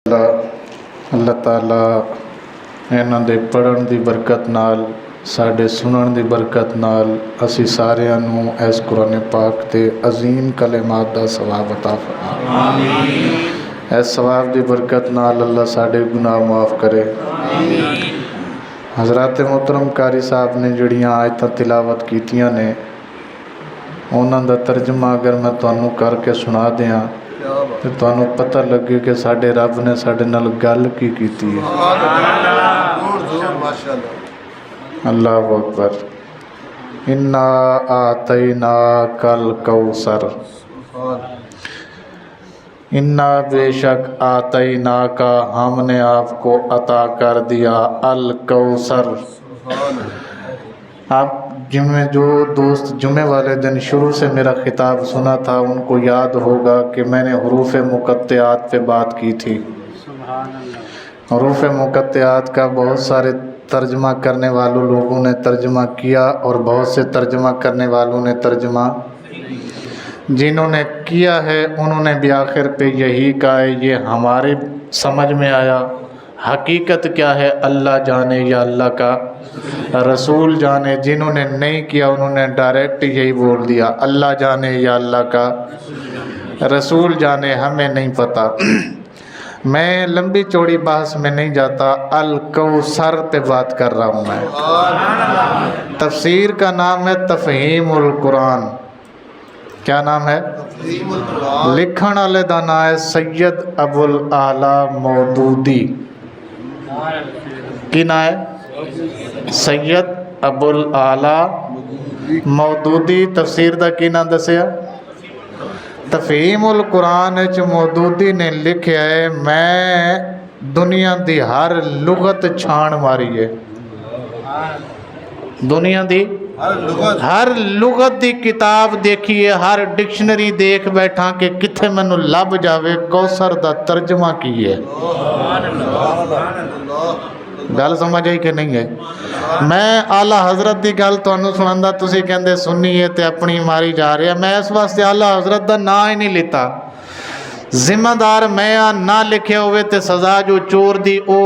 اللہ تعالیٰ ਇਹਨਾਂ ਦੇ ਪੜ੍ਹਨ ਦੀ ਬਰਕਤ ਨਾਲ ਸਾਡੇ ਸੁਣਨ ਦੀ ਬਰਕਤ ਨਾਲ ਅਸੀਂ ਸਾਰਿਆਂ ਨੂੰ ਇਸ ਕੁਰਾਨ ਪਾਕ ਤੇ ਅਜ਼ੀਮ ਕਲਮਾਤ ਦਾ ਸਵਾਬ ਅਤਾ ਫਰਮਾਵੇ। ਆਮੀਨ। ਇਸ ਸਵਾਬ ਦੀ ਬਰਕਤ ਨਾਲ ਅੱਲਾ ਸਾਡੇ ਗੁਨਾਹ ਮਾਫ ਕਰੇ। ਆਮੀਨ। ਹਜ਼ਰਤ ਮੁਹਤਰਮ ਕਾਰੀ ਸਾਹਿਬ ਨੇ ਜਿਹੜੀਆਂ ਆਇਤਾਂ ਤਿਲਾਵਤ ਕੀਤੀਆਂ ਨੇ ਉਹਨਾਂ ਦਾ ਤਰਜਮਾ ਅਗਰ ਮੈਂ ਤੁਹਾਨੂੰ ਕਰਕੇ ਸੁਣਾ ਦਿਆਂ ਤੇ ਤੁਹਾਨੂੰ ਪਤਾ ਲੱਗੇ ਕਿ ਸਾਡੇ ਰੱਬ ਨੇ ਸਾਡੇ ਨਾਲ ਗੱਲ ਕੀ ਕੀਤੀ ਹੈ। ਅੱਲਾਹੁ ਅਕਬਰ। इन्ना आतैना कल कौसर, इन्ना बेशक आतैना का हमने आपको अता कर दिया अल कौसर। आप जुम्मे जो दोस्त जुम्मे वाले दिन शुरू से मेरा खिताब सुना था उनको याद होगा कि मैंने हरूफ मुक़त्तिआत पे बात की थी। हरूफ मुक़त्तिआत का बहुत सारे तर्जमा करने वालों लोगों ने तर्जमा किया और बहुत से तर्जमा करने वालों ने तर्जमा, जिन्होंने किया है उन्होंने भी आखिर पे यही कहा है ये हमारे समझ में आया। हकीकत क्या है अल्लाह जाने या अल्लाह का रसूल जाने। जिन्होंने नहीं किया उन्होंने डायरेक्ट यही बोल दिया अल्लाह जाने या अल्लाह का रसूल जाने, हमें नहीं पता। मैं लंबी चौड़ी बहस में नहीं जाता, अल कौसर पे बात कर रहा हूँ मैं। तफसीर का नाम है तफहीमुल कुरान। क्या नाम है? लिखण वाले दा नाम है सैयद अबुल आला मौदूदी। की ना है? सैयद अबुल आला मौदूदी। तफसीर दा की नाम दसिया? तफहीमुल कुरान च मौदूदी ने लिखा है मैं दुनिया दी हर लुगत छाण मारी है। दुनिया दी हर लुगत दी किताब देखी है, हर डिक्शनरी देख बैठा कि किथे मैनू लभ जावे कौसर दा तर्जमा की है। गल समझ आई कि नहीं है? मैं आला हज़रत की गल तुहानू सुणांदा, तुसीं कहंदे सुन्नी है ते अपनी मारी जा रहे। मैं इस वास्ते आला हज़रत का नाम ही नहीं लेता। जिम्मेदार मैं ना लिखिया होवे ते सज़ा जो चोर दी ओ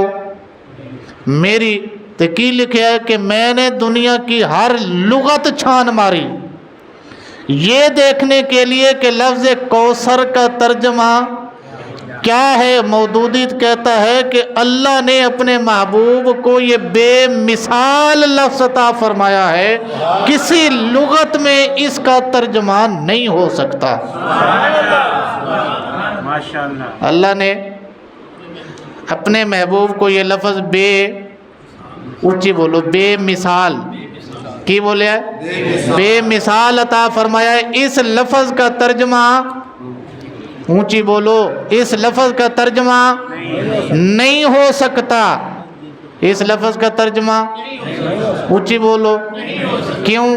मेरी। ते की लिखा है कि मैंने दुनिया की हर लुगत छान मारी ये देखने के लिए कि लफ्ज़ कौसर का तर्जमा क्या है। मौदूदी कहता है कि अल्लाह ने अपने महबूब को ये बेमिसाल लफ्ज़ अता फरमाया है, किसी लुगत में इसका तर्जमा नहीं हो सकता। अल्लाह ने अपने महबूब को ये लफ्ज़ ऊंची बोलो बेमिसाल की बोले बेमिसाल अता फरमाया है। इस लफ्ज़ का तर्जमा ऊंची बोलो, इस लफ्ज़ का तर्जमा नहीं हो सकता। इस लफ्ज़ का तर्जमा ऊंची बोलो क्यों?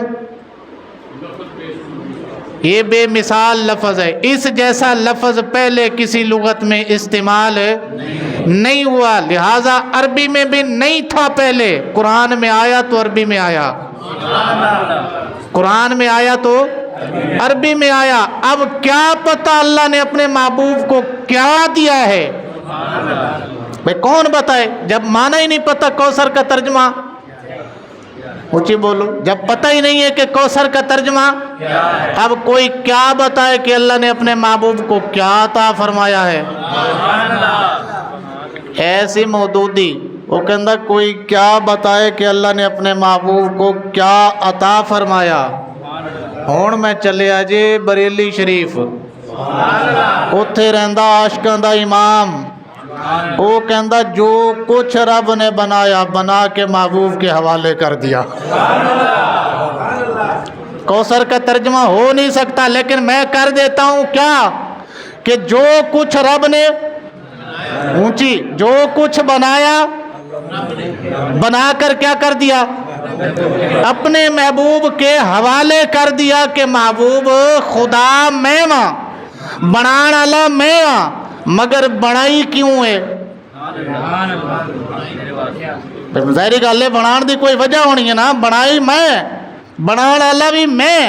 ये बेमिसाल लफ्ज़ है। इस जैसा लफ्ज़ पहले किसी लुगत में इस्तेमाल नहीं हुआ, लिहाजा अरबी में भी नहीं था पहले। कुरान में आया तो अरबी में आया, कुरान में आया तो अरबी में आया। अब क्या पता अल्लाह ने अपने महबूब को क्या दिया है, भाई कौन बताए? जब माना ही नहीं पता कौसर का तर्जमा, ऊंची बोलो, जब पता ही नहीं है कि कौसर का तर्जमा अब कोई क्या बताए कि अल्लाह ने अपने महबूब को क्या अता फरमाया है। ऐसी मौदूदी वो कहता कोई क्या बताए कि अल्लाह ने अपने महबूब को क्या अता फरमाया। हुण मैं चलिया जे बरेली शरीफ, उत्थे रहिंदा आशिकां दा इमाम। वो कहता जो कुछ रब ने बनाया बना के महबूब के हवाले कर दिया। कौसर का तर्जमा हो नहीं सकता, लेकिन मैं कर देता हूँ क्या कि जो कुछ रब ने ऊंची जो कुछ बनाया बनाकर क्या कर दिया, अपने महबूब के हवाले कर दिया कि महबूब खुदा मैं मां, बनाने वाला मैं मां, मगर बनाई क्यों है? ज़ाहिर गल है बनाने की कोई वजह होनी है ना। बनाई मैं, बनाने वाला भी मैं,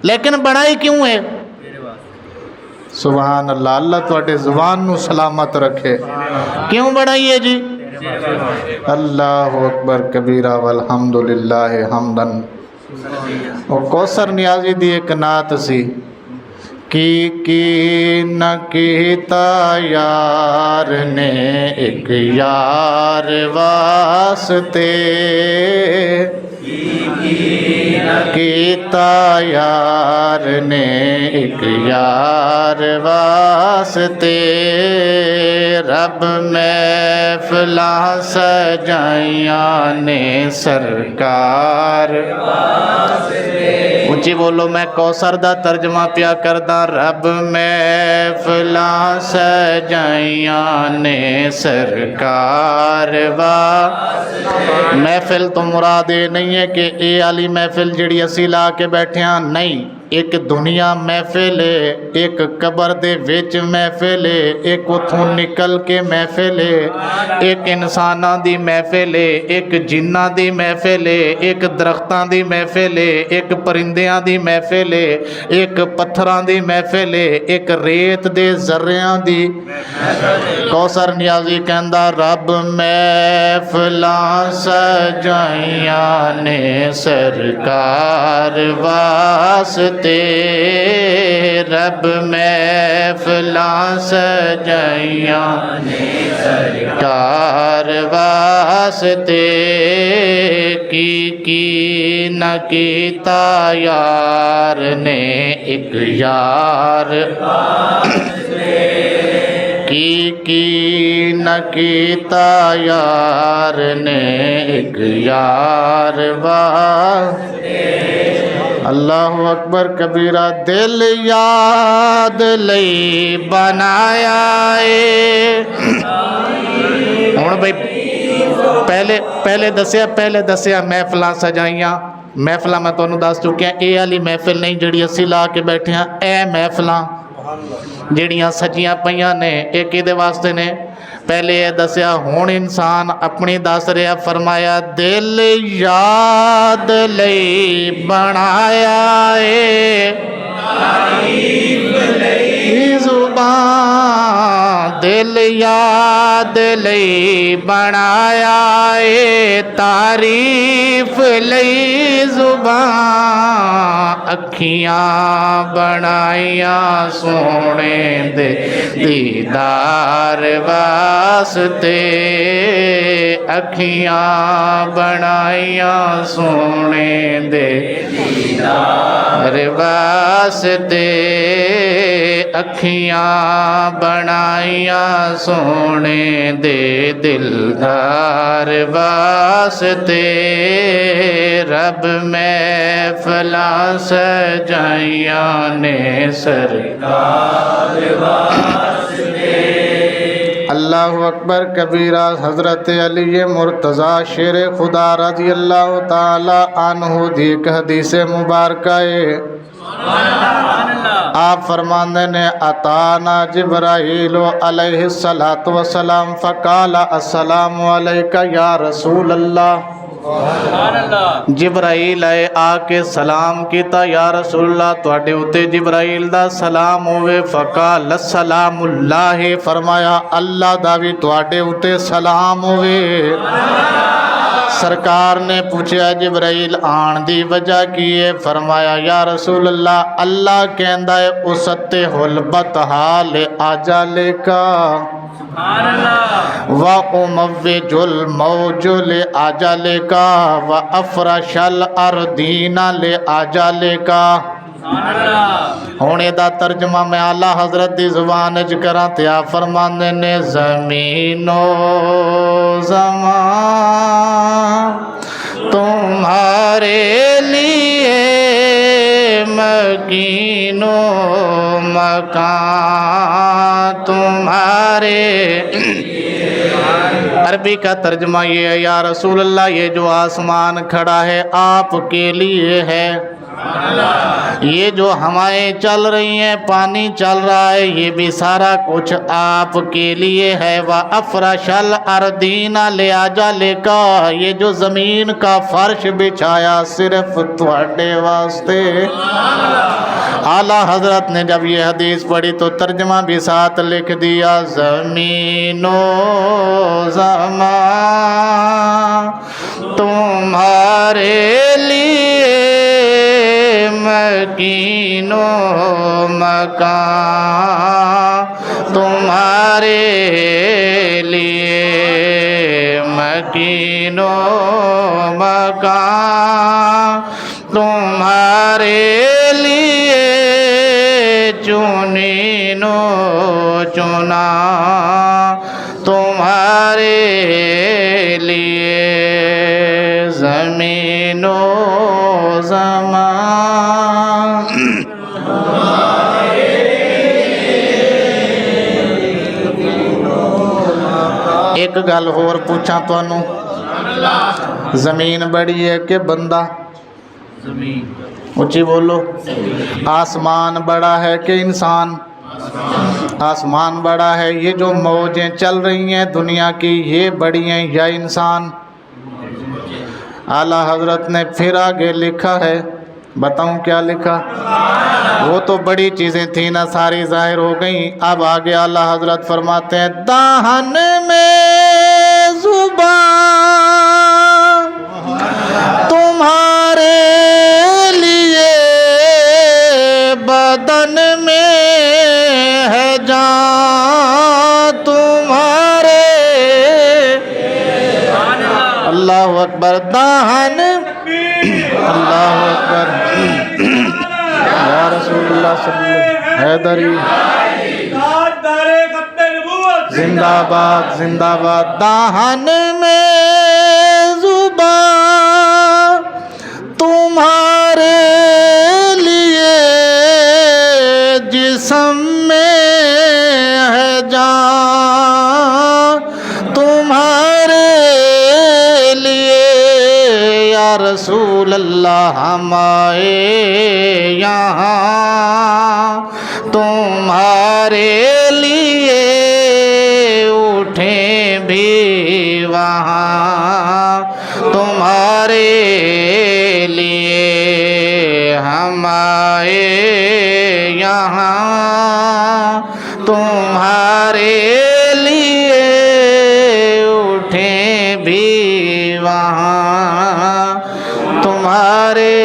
लेकिन बनाई क्यों है? सुभान अल्लाह। अल्लाह तुहाडे ज़ुबान नू सलामत रखे। क्यों बढ़ाइए जी? अल्लाहु अकबर कबीरा वल्हम्दुलिल्लाह हमदन। और कौसर नियाज़ी दी एक नात सी की न कीता यार ने एक यार वास्ते, कीता यार ने एक यार वास्ते, रब महफिला सजाइया ने सरकार। ऊंची बोलो। मैं कौसर दा तर्जमा पिया करदा। रब महफिला सजाइया ने सरकार वा। महफिल तो मुराद ये नहीं है कि ये आली महफिल जिहड़ी असी ला के बैठे हाँ, नहीं। एक दुनिया महफिल है, एक कबर दे विच महफिल है, एक उथों निकल के महफिल है, एक इंसानां दी महफिल है, एक जिन्नां दी महफिल है, एक दरख्तां दी महफिल है, एक परिंदियां दी महफिल है, एक पत्थरां दी महफिल है, एक रेत दे ज़र्रियां दी। कौसर नियाज़ी कहंदा रब महफिलां सजाइयां ने सरकार वास्ते, रब महफिलां सजाइयां ने सरकार वास्ते, की न कीता यार ने एक यार, की न कीता यार ने एक यार वास्ते। अल्लाहु अकबर कबीरा। दिल याद लई बनाया है। हुण भाई पहले दसिया महफिलां सजाइयां। महफिलां मैं तुहानूं दस चुकिया। ये वाली महफिल नहीं जिहड़ी असीं ला के बैठे हाँ। ए महफिलां जिहड़ियां सजियां पईयां ने ये किहदे वास्ते ने? पहले ये दसिया। हुण इंसान अपनी दस रहा। फरमाया दिल याद लई बनाया है, ज़ुबान दिल याद लई बनाया है, तारीफ लई ज़ुबान, अखियां बनाइया सोने दे दीदार वास्ते, अखियां बनाइया सोने दे दीदार वास्ते, अखियां बनाइया सोने दे दिलदार वास्ते, रब महफिलां सजाइया ने सरकार वास्ते। अल्लाहु अकबर कबीरा। हज़रत अली मुर्तज़ा शेर खुदा रज़ी अल्लाह ताला अन्हु दी एक हदीस मुबारक है। आप फरमाते ने अताना जिब्राईल अलैहिस्सलातु वस्सलाम फ़क़ाल अस्सलामु अलैका या रसूल अल्लाह। जिब्राईल आए आके सलाम किया या रसूलल्लाह तुहाडे उत्ते जिब्राईल दा सलाम होवे। फ़क़ाल सलामुल्लाह फरमाया अल्लाह दा भी तुहाडे उत्ते सलाम होवे। सरकार ने पूछा जिब्राईल आन दी वजह की है? फरमाया या रसूल अल्लाह अल्लाह कहंदा है उसते हुलबत हाल आजाले का व उमव्विजुल मौजुल आजाले का व अफरशल अर्दीना ले आजाले का। हुण इहदा तर्जमा मैं आला हज़रत दी ज़ुबान च करां ते आप फरमांदे ने ज़मीनो ज़मान तुम्हारे लिए मकीनो मकान तुम्हारे। अरबी का तर्जमा ये है या रसूल अल्लाह ये जो आसमान खड़ा है आपके लिए है, ये जो हवाएं चल रही हैं पानी चल रहा है ये भी सारा कुछ आपके लिए है। व अफरशल अर्दीना ले आजा लेका ये जो ज़मीन का फर्श बिछाया सिर्फ तुहाडे वास्ते। आला हजरत ने जब ये हदीस पढ़ी तो तर्जमा भी साथ लिख दिया, ज़मीनो ज़मान तुम्हारे लिए मकीनो मकान तुम्हारे लिए मकीनो मकान तुम्हारे लिए चुनीनो चुना तुम्हारे लिए ज़मीनो ज़मान एक गल होर पूछां तुहानू, ज़मीन बड़ी है कि बंदा? ऊंची बोलो। आसमान बड़ा है कि इंसान? आसमान बड़ा है। ये जो मौजें चल रही हैं दुनिया की, ये बड़ी हैं या इंसान? आला हजरत ने फिर आगे लिखा है, बताऊं क्या लिखा? वो तो बड़ी चीज़ें थी ना, सारी ज़ाहिर हो गई। अब आगे आला हजरत फरमाते हैं, दाहन में ज़ुबान तुम्हारे लिए बदन में है जान तुम्हारे। अल्लाह अकबर। दाहन, अल्लाह अकबर। या रसूलुल्लाह सल्लल्लाहु हैदरी जिंदाबाद जिंदाबाद। दाहन में ज़ुबान तुम्हारे लिए जिस्म में है जान तुम्हारे लिए। या रसूल अल्लाह हम आए यहाँ तुम्हारे लिए, उठें भी वहाँ तुम्हारे लिए। हम आए यहाँ तुम्हारे लिए, उठें भी वहाँ तुम्हारे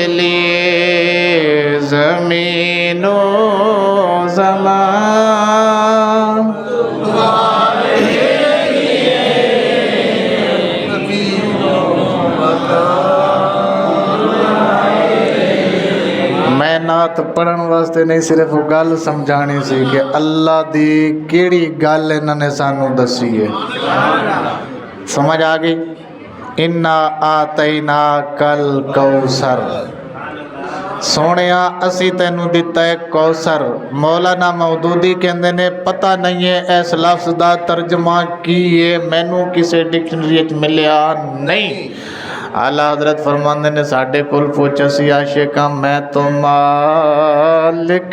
लिए। ज़मीनो ज़मान मैं नात पढ़न वास्ते नहीं, सिर्फ गल समझानी सी कि अल्लाह दी केड़ी गल इन्होंने सानू दसी है। समझ आ गई? इन्ना आतैना कल कौसर, सोनिया असी तैनू दिता है कौसर। मौलाना मौदूदी कहते ने पता नहीं है इस लफ्ज़ का तर्जमा की है, मैनू किसी डिक्शनरी मिलिया नहीं। आला हजरत फरमांदे ने साडे कोल पुछया सी आशिका, मैं तो मालिक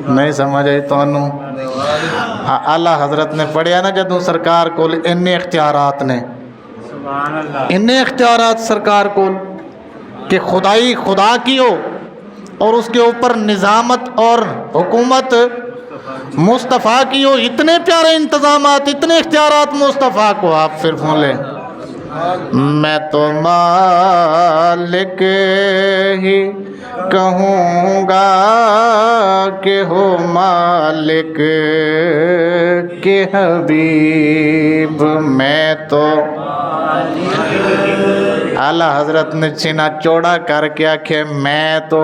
नहीं समझ आई तुहानू? आला हजरत ने पढ़िया ना जदों सरकार कोल इन्ने इख्तियारात ने, इन्ने इख्तियारात सरकार कोल कि खुदाई खुदा की हो और उसके ऊपर निज़ामत और हुकूमत मुस्तफ़ा की हो। इतने प्यारे इंतज़ामात, इतने इख्तियारात मुस्तफ़ा को, आप फिर बोले मैं तो मालिक ही कहूँगा कि हो मालिक के हबीब। मैं तो आला हजरत ने सीना चौड़ा करके आखे मैं तो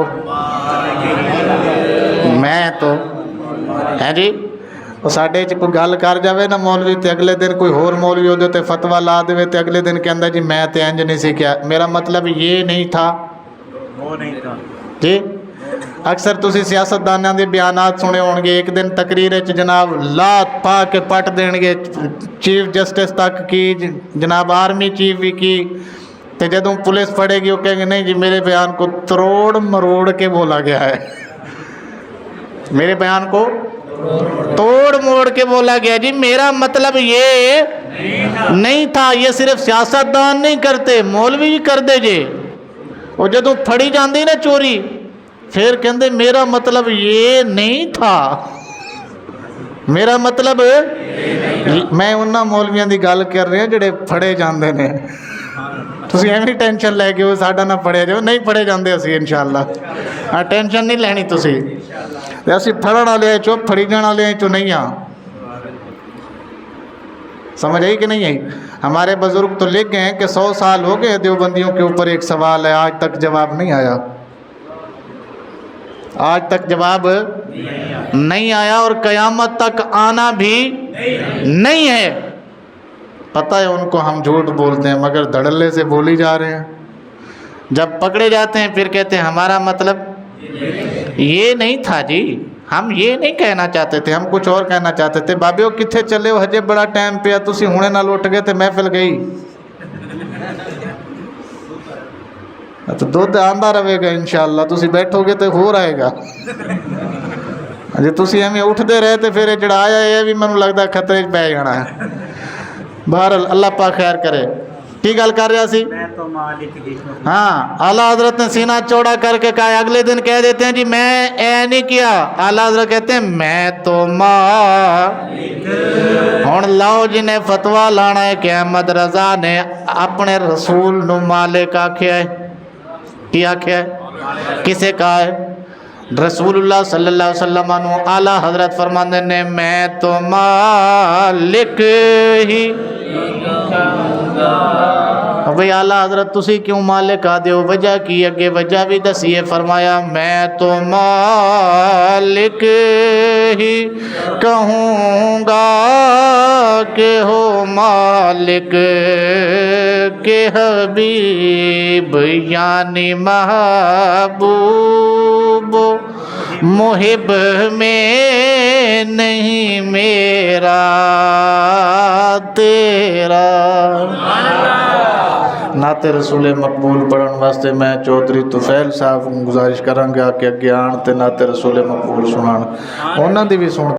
है जी। वो साढ़े च कोई गल कर जाए ना मौलवी, तो अगले दिन कोई होर मौलवी वो फतवा ला दे तो अगले दिन कहता जी मैं तो इंज नहीं सीखा। मेरा मतलब ये नहीं था, वो नहीं था जी। अक्सर तुसी सियासतदानों के बयानात सुने होंगे, एक दिन तकरीर जनाब लात पा के पट देंगे, चीफ जस्टिस तक की, जनाब आर्मी चीफ भी की। तो जदों पुलिस फड़ेगी वो कहेंगे नहीं जी मेरे बयान को तरोड़ मरोड़ के बोला गया है, मेरे बयान को तोड़ मोड़ के बोला गया जी, मेरा मतलब ये नहीं था। ये सिर्फ सियासतदान नहीं करते, मौलवी भी कर दे जे। وہ جدوں پھڑی جاندی نا چوری پھر کہندے میرا مطلب یہ نہیں تھا، میرا مطلب میں انہاں مولویاں دی گل کر رہا جڑے پھڑے جاندے نے. تسی ایویں ٹینشن لے کے ساڈا نہ پڑھیا جاؤ، نہیں پڑھے جاندے اسی انشاءاللہ. ہاں ٹینشن نہیں لینی تسی، اسی پھڑن والے چو پھڑی جان والے چو نہیں ہاں. سمجھ آئی کہ نہیں آئی؟ ہمارے بزرگ تو لکھ گئے ہیں کہ 100 سال ہو گئے دیوبندیوں کے اوپر ایک سوال ہے، آج تک جواب نہیں آیا، آج تک جواب نہیں آیا اور قیامت تک آنا بھی نہیں ہے. پتہ ہے ان کو ہم جھوٹ بولتے ہیں مگر دھڑلے سے بولی جا رہے ہیں. جب پکڑے جاتے ہیں پھر کہتے ہیں ہمارا مطلب یہ نہیں تھا جی، ہم یہ نہیں کہنا چاہتے تھے، ہم کچھ اور کہنا چاہتے تھے. بابیو کتھے چلے ہو، ہجے بڑا ٹائم پیا، تسی ہونے نہ لوٹ گئے تے محفل گئی. تو دودھ آندا رہے گا انشاءاللہ، تسی بیٹھو گے تو ہو رہے گا. جی تسی ہمیں اٹھتے رہے تو پھر جڑا آیا یہ بھی مجھے لگتا ہے خطرے پہ جانا ہے. بہرحال اللہ پاک خیر کرے. کی گل کر رہا سی؟ ہاں اعلیٰ حضرت نے سینہ چوڑا کر کے کہا، اگلے دن کہہ دیتے ہیں جی میں اے نہیں کیا. اعلیٰ حضرت کہتے ہیں میں تو مالک. ہن لاؤ جنہیں فتویٰ لانا ہے کہ احمد رضا نے اپنے رسول نو مالک آکھیا ہے. کی آکھیا ہے؟ کسے کہا ہے؟ رسول اللہ صلی اللہ علیہ وسلم نو اعلیٰ حضرت فرماندے نے میں تو مالک ہی. بھئی اعلیٰ حضرت تسی کیوں مالک آ دیو، وجہ کی اگے وجہ بھی دسیے. فرمایا میں تو مالک ہی کہوں گا کہ ہو مالک کے حبیب یعنی محبوب محب میں نہیں میرا تیرا. نعت رسول مقبول پڑھن واسطے میں چودھری طفیل صاحب گزارش کروں گا کہ اگے آن تے نعت رسول مقبول سنان، انہاں دی بھی سن